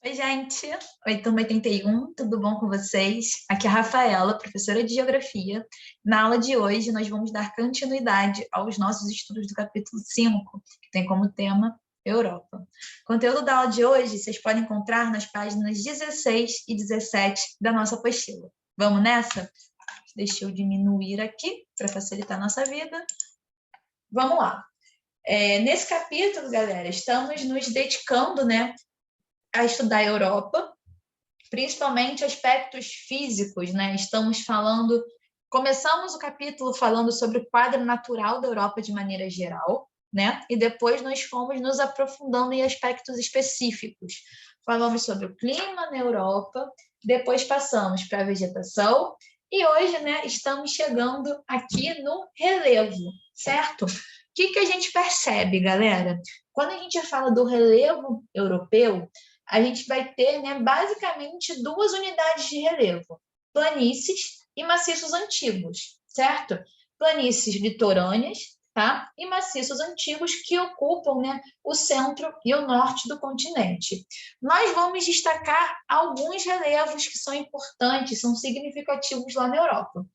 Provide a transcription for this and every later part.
Oi, gente! Oi, turma 81, tudo bom com vocês? Aqui é a Rafaela, professora de Geografia. Na aula de hoje, nós vamos dar continuidade aos nossos estudos do capítulo 5, que tem como tema Europa. O conteúdo da aula de hoje vocês podem encontrar nas páginas 16 e 17 da nossa apostila. Vamos nessa? Deixa eu diminuir aqui para facilitar a nossa vida. Vamos lá. Nesse capítulo, galera, estamos nos dedicando, a estudar a Europa, principalmente aspectos físicos, começamos o capítulo falando sobre o quadro natural da Europa de maneira geral, e depois nós fomos nos aprofundando em aspectos específicos. Falamos sobre o clima na Europa, depois passamos para a vegetação, e hoje, estamos chegando aqui no relevo, certo? O que a gente percebe, galera? Quando a gente fala do relevo europeu, a gente vai ter, basicamente, duas unidades de relevo: planícies e maciços antigos, certo? Planícies litorâneas, tá? E maciços antigos que ocupam, o centro e o norte do continente. Nós vamos destacar alguns relevos que são importantes, são significativos lá na Europa.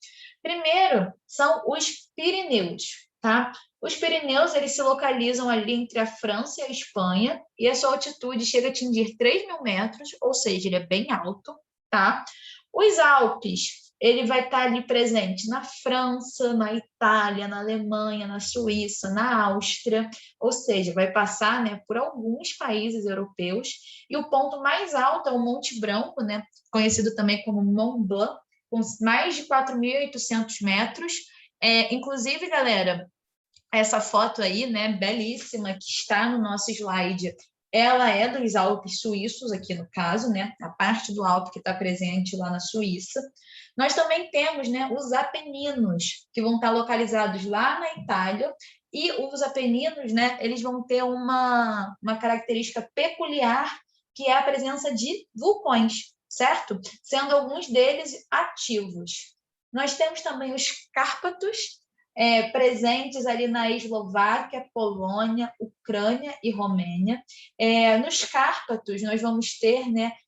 Primeiro, são os Pirineus, tá? Os Pirineus, eles se localizam ali entre a França e a Espanha, e a sua altitude chega a atingir 3.000 metros, ou seja, ele é bem alto, tá? Os Alpes, ele vai estar ali presente na França, na Itália, na Alemanha, na Suíça, na Áustria, ou seja, vai passar, por alguns países europeus, e o ponto mais alto é o Monte Branco, conhecido também como Mont Blanc, com mais de 4.800 metros. Inclusive, galera, essa foto aí, belíssima, que está no nosso slide, ela é dos Alpes suíços, aqui no caso, a parte do Alpe que está presente lá na Suíça. Nós também temos, os Apeninos, que vão estar localizados lá na Itália, e os Apeninos, eles vão ter uma característica peculiar, que é a presença de vulcões, certo? Sendo alguns deles ativos. Nós temos também os Cárpatos, presentes ali na Eslováquia, Polônia, Ucrânia e Romênia. Nos Cárpatos, nós vamos ter,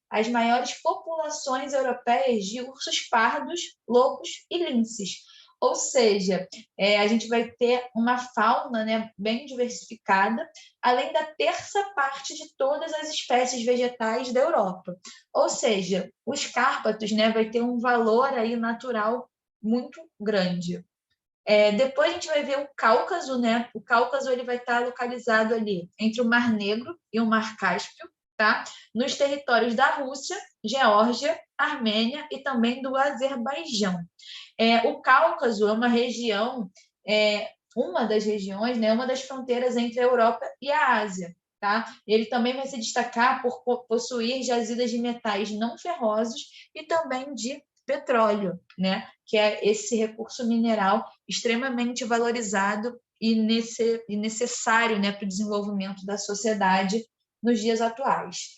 as maiores populações europeias de ursos pardos, lobos e linces. Ou seja, a gente vai ter uma fauna, bem diversificada, além da terça parte de todas as espécies vegetais da Europa. Ou seja, os Cárpatos, vai ter um valor aí natural muito grande. Depois a gente vai ver o Cáucaso, O Cáucaso, ele vai estar localizado ali entre o Mar Negro e o Mar Cáspio, tá? Nos territórios da Rússia, Geórgia, Armênia e também do Azerbaijão. O Cáucaso é uma região, uma das regiões, uma das fronteiras entre a Europa e a Ásia, tá? Ele também vai se destacar por possuir jazidas de metais não ferrosos e também de petróleo, que é esse recurso mineral extremamente valorizado e necessário, para o desenvolvimento da sociedade nos dias atuais.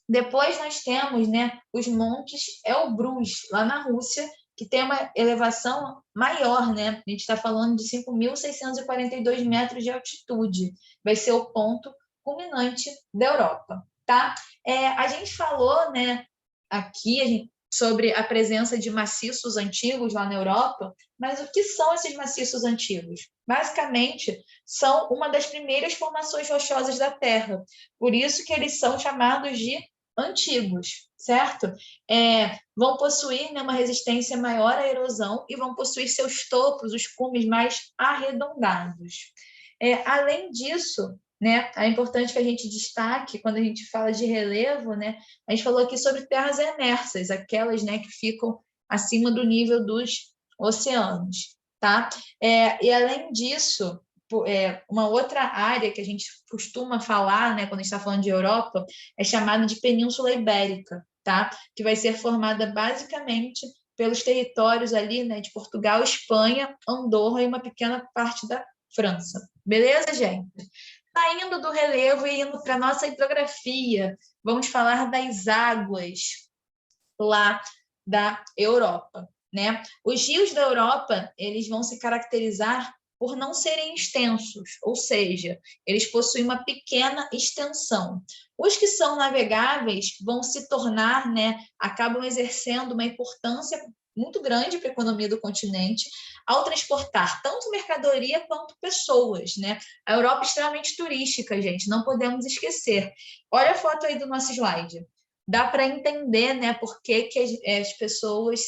Depois nós temos, os montes Elbrus, lá na Rússia, que tem uma elevação maior, A gente está falando de 5.642 metros de altitude. Vai ser o ponto culminante da Europa, tá? A gente falou, aqui sobre a presença de maciços antigos lá na Europa, mas o que são esses maciços antigos? Basicamente, são uma das primeiras formações rochosas da Terra, por isso que eles são chamados de antigos, certo? Vão possuir, uma resistência maior à erosão e vão possuir seus topos, os cumes mais arredondados. Além disso, é importante que a gente destaque, quando a gente fala de relevo, a gente falou aqui sobre terras emersas, aquelas, que ficam acima do nível dos oceanos, tá? E além disso, uma outra área que a gente costuma falar, quando a gente está falando de Europa, é chamada de Península Ibérica, tá? Que vai ser formada basicamente pelos territórios ali, de Portugal, Espanha, Andorra e uma pequena parte da França. Beleza, gente? Saindo do relevo e indo para a nossa hidrografia, vamos falar das águas lá da Europa, Os rios da Europa, eles vão se caracterizar por não serem extensos, ou seja, eles possuem uma pequena extensão. Os que são navegáveis vão se tornar, né, acabam exercendo uma importância muito grande para a economia do continente, ao transportar tanto mercadoria quanto pessoas, né? A Europa é extremamente turística, gente, não podemos esquecer. Olha a foto aí do nosso slide. Dá para entender, né, por que as pessoas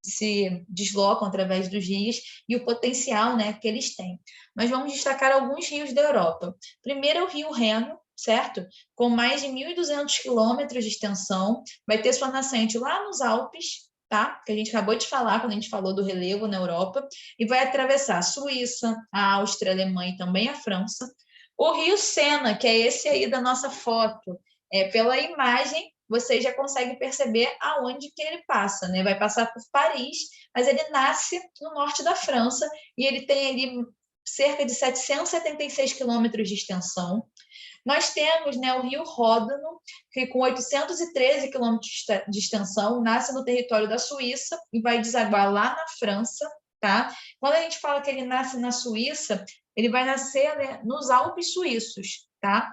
se deslocam através dos rios e o potencial, né, que eles têm. Mas vamos destacar alguns rios da Europa. Primeiro é o Rio Reno, certo? Com mais de 1.200 quilômetros de extensão, vai ter sua nascente lá nos Alpes, tá? Que a gente acabou de falar quando a gente falou do relevo na Europa, e vai atravessar a Suíça, a Áustria, a Alemanha e também a França. O Rio Sena, que é esse aí da nossa foto, pela imagem você já consegue perceber aonde que ele passa, né? Vai passar por Paris, mas ele nasce no norte da França e ele tem ali cerca de 776 quilômetros de extensão. Nós temos, né, o Rio Ródano, que com 813 quilômetros de extensão, nasce no território da Suíça e vai desaguar lá na França, tá? Quando a gente fala que ele nasce na Suíça, ele vai nascer, né, nos Alpes suíços, tá?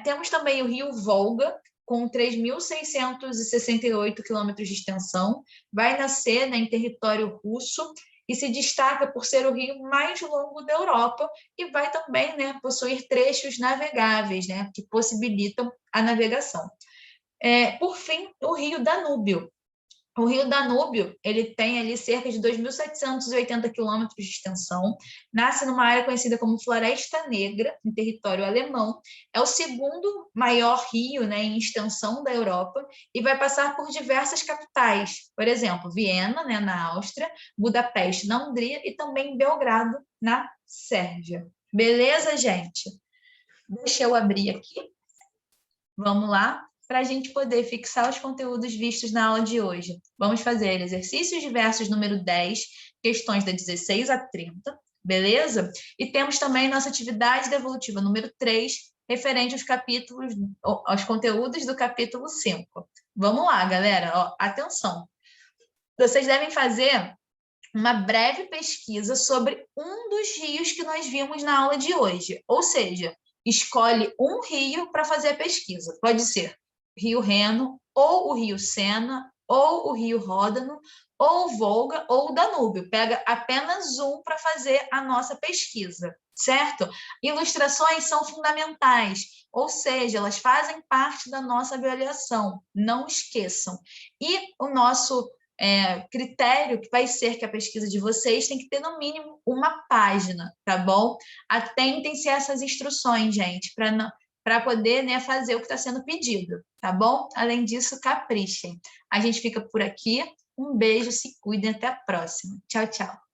Temos também o Rio Volga, com 3.668 quilômetros de extensão, vai nascer, né, em território russo e se destaca por ser o rio mais longo da Europa e vai também, né, possuir trechos navegáveis, né, que possibilitam a navegação. Por fim, o Rio Danúbio. O Rio Danúbio, ele tem ali cerca de 2.780 quilômetros de extensão, nasce numa área conhecida como Floresta Negra, em território alemão, é o segundo maior rio, né, em extensão da Europa e vai passar por diversas capitais, por exemplo, Viena, né, na Áustria, Budapeste, na Hungria e também Belgrado, na Sérvia. Beleza, gente? Deixa eu abrir aqui. Vamos lá? Para a gente poder fixar os conteúdos vistos na aula de hoje. Vamos fazer exercícios diversos número 10, questões da 16 a 30, beleza? E temos também nossa atividade devolutiva número 3, referente aos conteúdos do capítulo 5. Vamos lá, galera. Ó, atenção. Vocês devem fazer uma breve pesquisa sobre um dos rios que nós vimos na aula de hoje. Ou seja, escolhe um rio para fazer a pesquisa. Pode ser Rio Reno, ou o Rio Sena, ou o Rio Ródano, ou o Volga, ou o Danúbio. Pega apenas um para fazer a nossa pesquisa, certo? Ilustrações são fundamentais, ou seja, elas fazem parte da nossa avaliação, não esqueçam. E o nosso critério que vai ser que a pesquisa de vocês tem que ter no mínimo uma página, tá bom? Atentem-se a essas instruções, gente, para poder, né, fazer o que está sendo pedido, tá bom? Além disso, caprichem. A gente fica por aqui. Um beijo, se cuidem, até a próxima. Tchau, tchau.